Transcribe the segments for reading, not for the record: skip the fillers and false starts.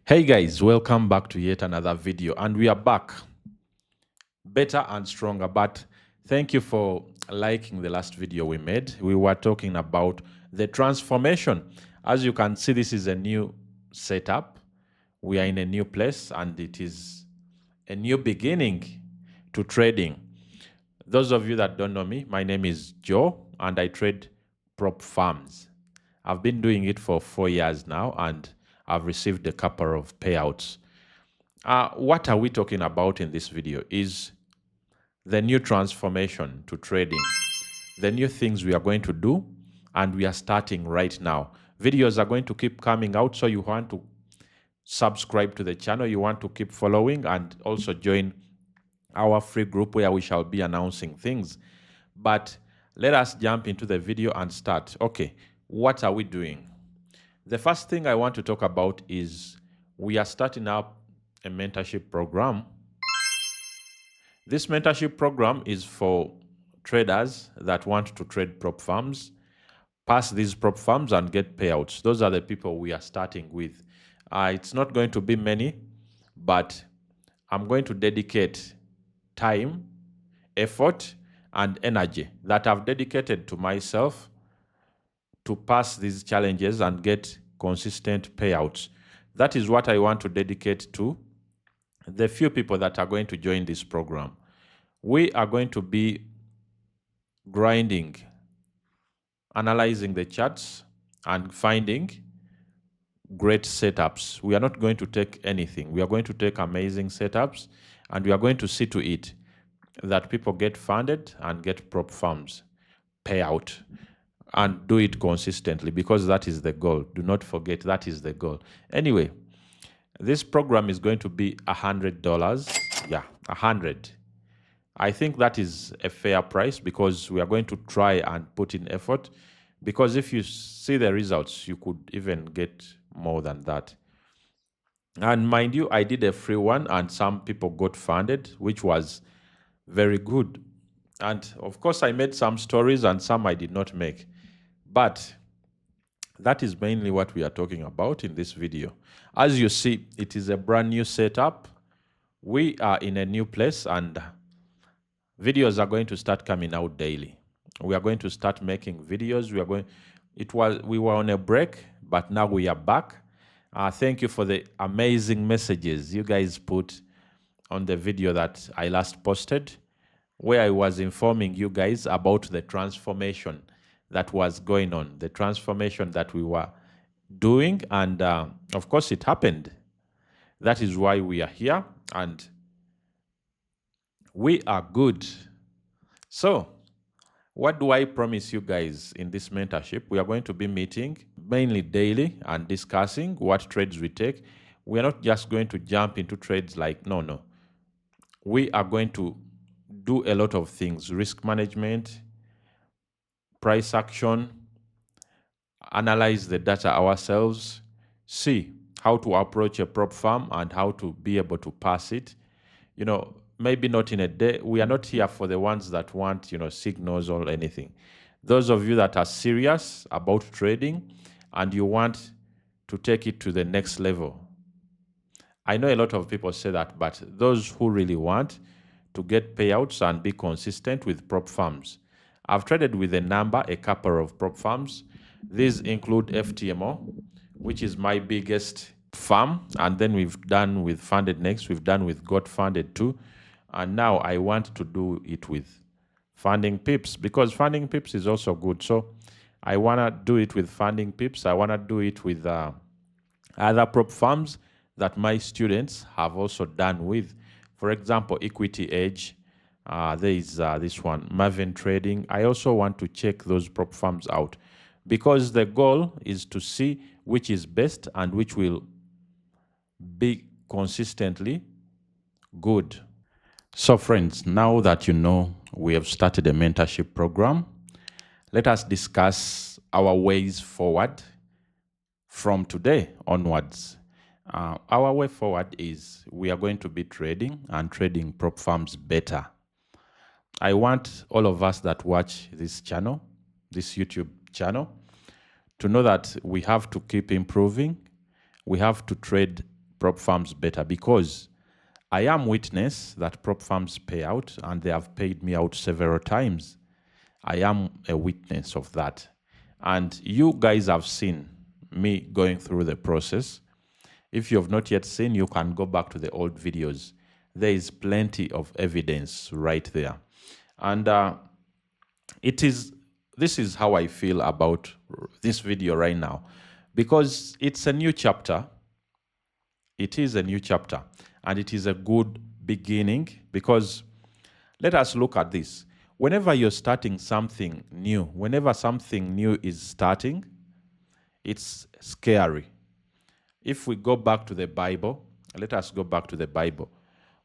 Hey guys, welcome back to yet another video, and we are back better and stronger. But thank you for liking the last video we made. We were talking about the transformation. As you can see, this is a new setup. We are in a new place, and it is a new beginning to trading. Those of you that don't know me, my name is Joe, and I trade prop farms. I've been doing it for 4 years now, and I've received a couple of payouts. What are we talking about in this video is the new transformation to trading, the new things we are going to do, and we are starting right now. Videos are going to keep coming out, so you want to subscribe to the channel, you want to keep following, and also join our free group where we shall be announcing things. But let us jump into the video and start. Okay, what are we doing? The first thing I want to talk about is we are starting up a mentorship program. This mentorship program is for traders that want to trade prop farms, pass these prop farms and get payouts. Those are the people we are starting with. It's not going to be many, but I'm going to dedicate time, effort, and energy that I've dedicated to myself to pass these challenges and get consistent payouts. That is what I want to dedicate to the few people that are going to join this program. We are going to be grinding, analyzing the charts, and finding great setups. We are not going to take anything. We are going to take amazing setups, and we are going to see to it that people get funded and get prop farms payout, and do it consistently, because that is the goal. Do not forget, that is the goal. Anyway, this program is going to be $100. Yeah, 100. I think that is a fair price, because we are going to try and put in effort, because if you see the results, you could even get more than that. And mind you, I did a free one and some people got funded, which was very good. And of course, I made some stories and some I did not make. But that is mainly what we are talking about in this video. As you see, it is a brand new setup. We are in a new place, and videos are going to start coming out daily. We are going to start making videos. We were on a break, but now we are back. Thank you for the amazing messages you guys put on the video that I last posted, where I was informing you guys about the transformation that was going on, the transformation that we were doing, and of course it happened. That is why we are here, and we are good. So what do I promise you guys in this mentorship? We are going to be meeting mainly daily and discussing what trades we take. We are not just going to jump into trades like, no. We are going to do a lot of things: risk management, price action, analyze the data ourselves, see how to approach a prop farm and how to be able to pass it. Maybe not in a day. We are not here for the ones that want, signals or anything. Those of you that are serious about trading and you want to take it to the next level. I know a lot of people say that, but those who really want to get payouts and be consistent with prop farms. I've traded with a couple of prop farms. These include FTMO, which is my biggest farm, and then we've done with Funded Next, we've done with Got Funded too, and now I want to do it with Funding Pips, because Funding Pips is also good. So I want to do it with Funding Pips. I want to do it with other prop farms that my students have also done with. For example, Equity Edge, there is this one, Maven Trading. I also want to check those prop farms out, because the goal is to see which is best and which will be consistently good. So friends, now that you know we have started a mentorship program, let us discuss our ways forward from today onwards. Our way forward is we are going to be trading and trading prop farms better. I want all of us that watch this channel, this YouTube channel, to know that we have to keep improving. We have to trade prop firms better, because I am witness that prop firms pay out, and they have paid me out several times. I am a witness of that. And you guys have seen me going through the process. If you have not yet seen, you can go back to the old videos. There is plenty of evidence right there. And this is how I feel about this video right now, because it's a new chapter. It is a new chapter, and it is a good beginning, because let us look at this. Whenever you're starting something new, whenever something new is starting, it's scary. If we go back to the Bible, let us go back to the Bible.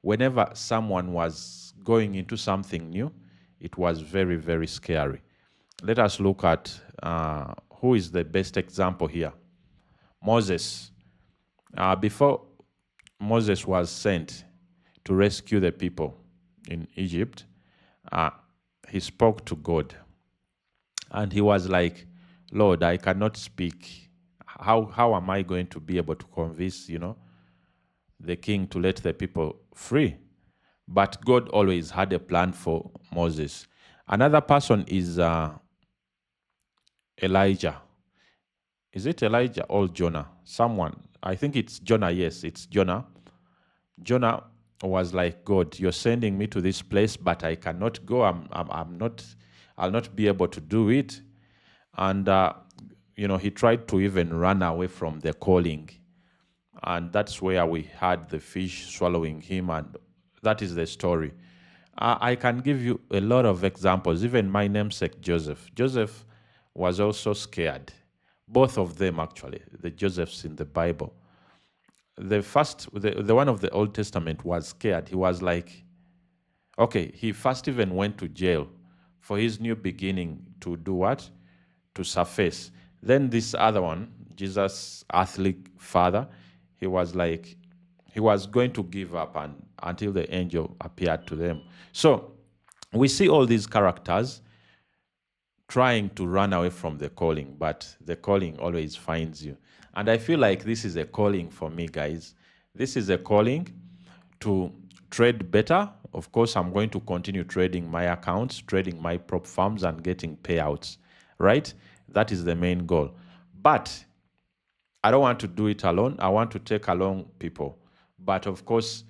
Whenever someone was going into something new, it was very, very scary. Let us look at who is the best example here. Moses. Before Moses was sent to rescue the people in Egypt, he spoke to God. And he was like, Lord, I cannot speak. How am I going to be able to convince, the king to let the people free? But God always had a plan for Moses. Another person is Elijah. Is it Elijah or Jonah? Someone. I think it's Jonah. Yes, it's Jonah. Jonah was like, God, you're sending me to this place, but I cannot go. I'll not be able to do it. And, he tried to even run away from the calling. And that's where we had the fish swallowing him. And that is the story. I can give you a lot of examples. Even my namesake, Joseph. Joseph was also scared. Both of them, actually, the Josephs in the Bible. The one of the Old Testament was scared. He was like, okay, he first even went to jail for his new beginning to do what? To surface. Then this other one, Jesus' earthly father, he was like, he was going to give up until the angel appeared to them. So we see all these characters trying to run away from the calling, but the calling always finds you. And I feel like this is a calling for me, guys. This is a calling to trade better. Of course, I'm going to continue trading my accounts, trading my prop firms, and getting payouts, right? That is the main goal. But I don't want to do it alone. I want to take along people. But of course,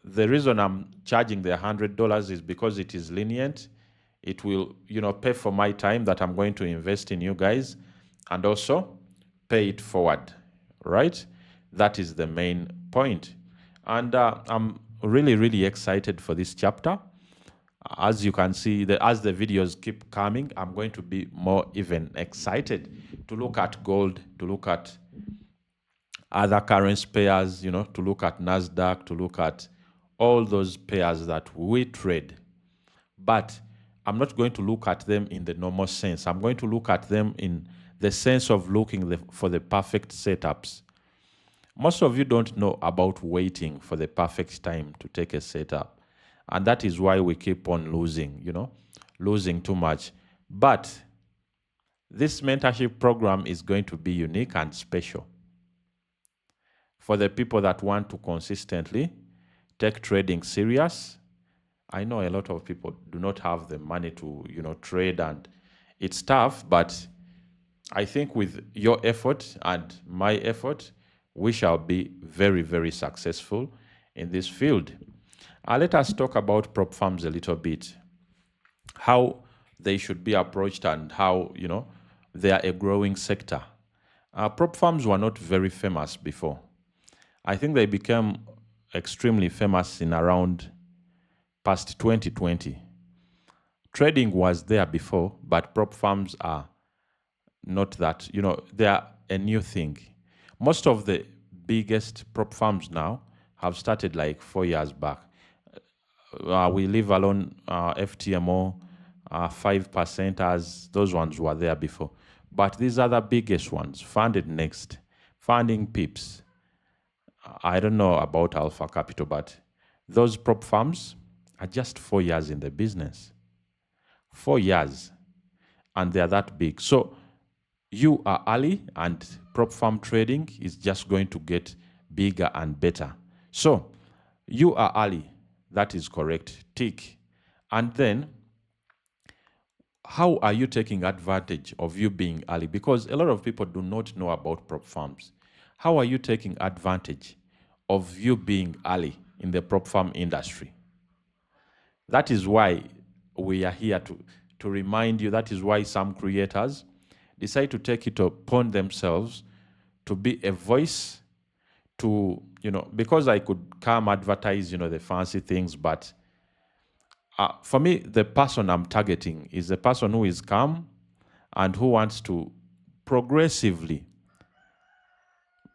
the reason I'm charging the $100 is because it is lenient. It will, pay for my time that I'm going to invest in you guys, and also pay it forward, right? That is the main point. And I'm really, really excited for this chapter. As you can see, as the videos keep coming, I'm going to be more even excited to look at gold, to look at other currency pairs, to look at NASDAQ, to look at all those pairs that we trade. But I'm not going to look at them in the normal sense. I'm going to look at them in the sense of looking for the perfect setups. Most of you don't know about waiting for the perfect time to take a setup. And that is why we keep on losing, losing too much. But this mentorship program is going to be unique and special for the people that want to consistently take trading serious. I know a lot of people do not have the money to, trade, and it's tough, but I think with your effort and my effort, we shall be very, very successful in this field. Let us talk about prop firms a little bit, how they should be approached and how, they are a growing sector. Prop firms were not very famous before. I think they became extremely famous in around past 2020. Trading was there before, but prop firms are not that, they are a new thing. Most of the biggest prop firms now have started like 4 years back. We leave alone FTMO, 5% as those ones were there before. But these are the biggest ones, Funded Next, Funding Pips. I don't know about Alpha Capital, but those prop firms are just 4 years in the business. 4 years, and they're that big. So you are early, and prop firm trading is just going to get bigger and better. So you are early. That is correct. Tick. And then how are you taking advantage of you being early? Because a lot of people do not know about prop farms. How are you taking advantage of you being early in the prop farm industry? That is why we are here to remind you. That is why some creators decide to take it upon themselves to be a voice to, because I could come advertise, the fancy things, but for me, the person I'm targeting is the person who is calm and who wants to progressively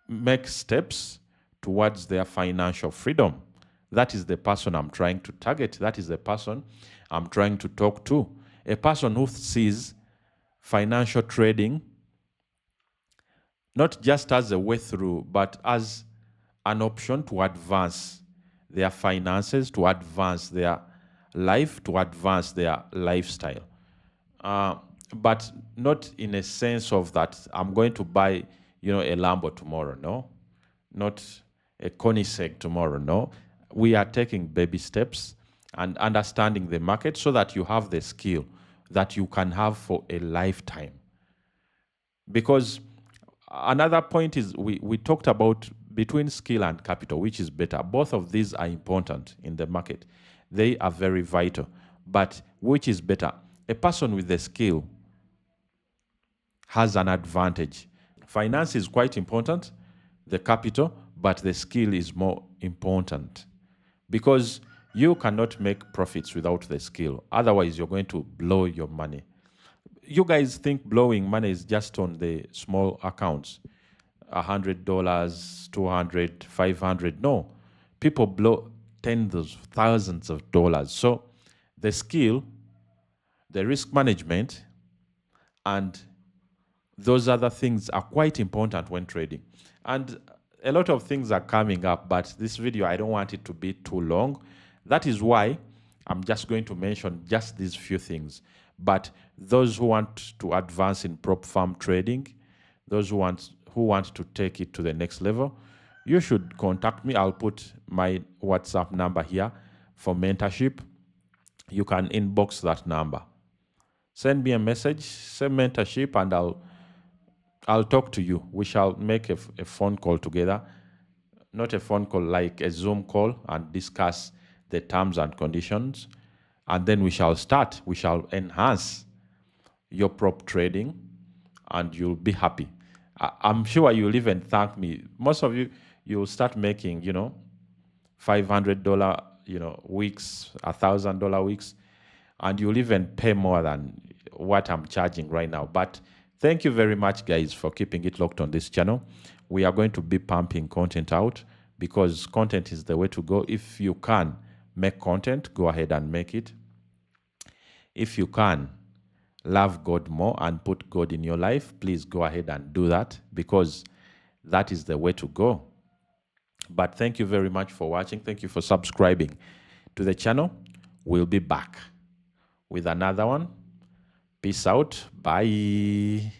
make steps towards their financial freedom. That is the person I'm trying to target. That is the person I'm trying to talk to. A person who sees financial trading not just as a way through, but as an option to advance their finances, to advance their life, to advance their lifestyle. But not in a sense of that I'm going to buy, a Lambo tomorrow. No, not a Koenigsegg tomorrow. No, we are taking baby steps and understanding the market so that you have the skill that you can have for a lifetime. Because another point is we talked about between skill and capital, which is better. Both of these are important in the market. They are very vital. But which is better? A person with the skill has an advantage. Finance is quite important, the capital, but the skill is more important. Because you cannot make profits without the skill. Otherwise, you're going to blow your money. You guys think blowing money is just on the small accounts, $100, $200, $500. No, people blow tens of thousands of dollars. So the skill, the risk management, and those other things are quite important when trading. And a lot of things are coming up, but this video, I don't want it to be too long. That is why I'm just going to mention just these few things. But those who want to advance in prop farm trading, those who want to take it to the next level, you should contact me. I'll put my WhatsApp number here for mentorship. You can inbox that number. Send me a message, say mentorship, and I'll talk to you. We shall make a phone call together, not a phone call, like a Zoom call, and discuss the terms and conditions. And then we shall start. We shall enhance your prop trading, and you'll be happy. I'm sure you'll even thank me. Most of you'll start making, $500, weeks, $1,000 weeks, and you'll even pay more than what I'm charging right now. But thank you very much, guys, for keeping it locked on this channel. We are going to be pumping content out because content is the way to go. If you can make content, go ahead and make it. If you can love God more and put God in your life, please go ahead and do that because that is the way to go. But thank you very much for watching. Thank you for subscribing to the channel. We'll be back with another one. Peace out. Bye.